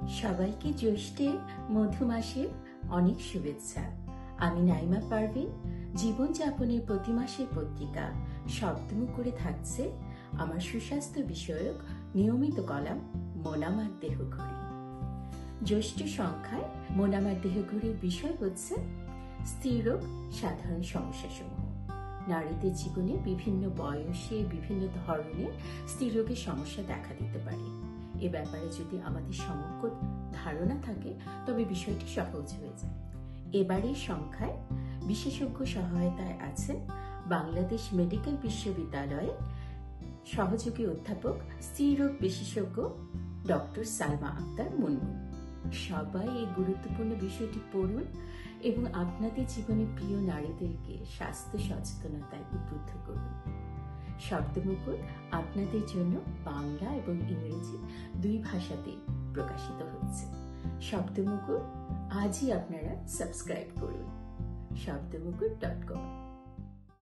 সবাইকে জ্যৈষ্ঠের মধু মাসের অনেক শুভেচ্ছা। আমি নাইমা পারভিন। জীবনযাপনের প্রতি মাসের পত্রিকা শব্দমুখ করে থাকছে আমার সুস্বাস্থ্য বিষয়ক নিয়মিত কলাম মন আমার দেহঘড়ি। জ্যৈষ্ঠ সংখ্যায় মন আমার দেহঘড়ির বিষয় হচ্ছে স্ত্রীরোগ সাধারণ সমস্যাসমূহ। নারীদের জীবনে বিভিন্ন বয়সে বিভিন্ন ধরনের স্ত্রীরোগের সমস্যা দেখা দিতে পারে। এ ব্যাপারে যদি আমাদের সম্যক ধারণা থাকে তবে বিষয়টি সহজ হয়ে যায়। এবারের সংখ্যায় বিশেষজ্ঞ সহায়তায় আছেন বাংলাদেশ মেডিকেল বিশ্ববিদ্যালয়ের সহযোগী অধ্যাপক স্ত্রীরোগ বিশেষজ্ঞ ডক্টর সালমা আক্তার মুনমুন। সবাই এই গুরুত্বপূর্ণ বিষয়টি পড়ুন এবং আপনাদের জীবনে প্রিয় নারীদেরকে স্বাস্থ্য সচেতনতায় উদ্বুদ্ধ করুন। শব্দমুকুট আপনাদের জন্য বাংলা এবং ইংরেজি দুই ভাষাতেই প্রকাশিত হচ্ছে। শব্দমুকুট আজই আপনারা সাবস্ক্রাইব করুন শব্দমুকুট.com।